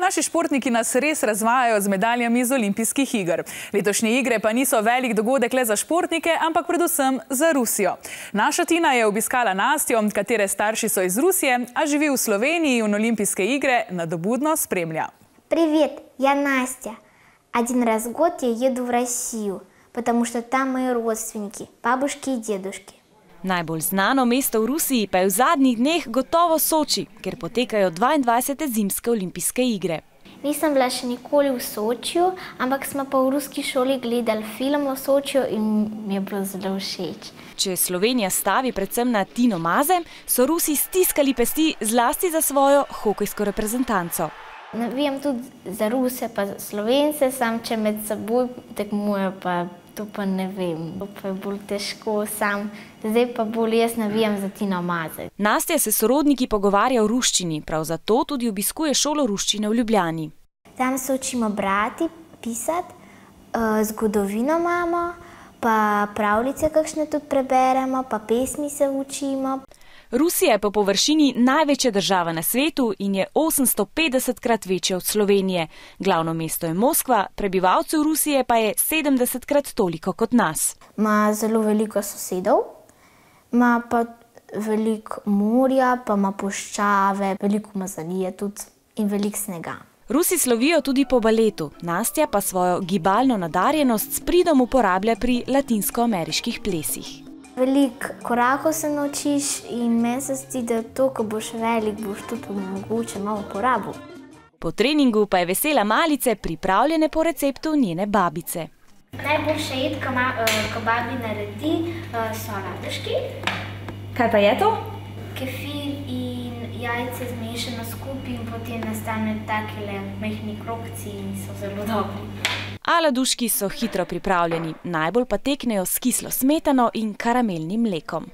Naši športniki nas res razvajajo z medaljami z olimpijskih iger. Letošnje igre pa niso velik dogodek le za športnike, ampak predvsem za Rusijo. Naša Tina je obiskala Nastjo, katere starši so iz Rusije, a živi v Sloveniji in olimpijske igre nadobudno spremlja. Привет, я Настя. Один раз в год я еду в Россию, потому что там мои родственники, бабушки и дедушки. Najbolj znano mesto v Rusiji pa je v zadnjih dneh gotovo Soči, kjer potekajo 22. zimske olimpijske igre. Nisem bila še nikoli v Sočiju, ampak smo pa v ruski šoli gledali film o Sočiju in mi je bilo zelo všeč. Če Slovenija stavi predvsem na Tino Maze, so Rusi stiskali pesti zlasti za svojo hokejsko reprezentanco. Navijam tudi za Ruse pa za Slovence, sam če med seboj tekmujejo, pa to pa ne vem. To pa je bolj težko sam. Zdaj pa bolj jaz navijam za Tino Maze. Nastja se s sorodniki pogovarja v ruščini, prav zato tudi obiskuje šolo ruščine v Ljubljani. Tam se učimo brati, pisati, zgodovino imamo, pa pravljice kakšne tudi preberemo, pa pesmi se učimo. Rusija je po površini največja država na svetu in je 850-krat večja od Slovenije. Glavno mesto je Moskva, prebivalcev Rusije pa je 70-krat toliko kot nas. Ima zelo veliko sosedov, ima pa veliko morja, pa ima puščave, veliko umazanije tudi in veliko snega. Rusi slovijo tudi po baletu, Nastja pa svojo gibalno nadarjenost s pridom uporablja pri latinskoameriških plesih. Veliko korakov se naučiš in meni se zdi, da to, ko boš velik, boš tudi mogoče malo uporabil. Po treningu pa je vesela malice, pripravljene po receptu njene babice. Najboljša jed, ko babi naredi, so laduški. Kaj pa je to? Kefir in jajce zmešano skupaj in potem nastanejo takele majhni krogci in so zelo dobri. A laduški so hitro pripravljeni, najbolj pa teknejo s kislo smetano in karamelnim mlekom.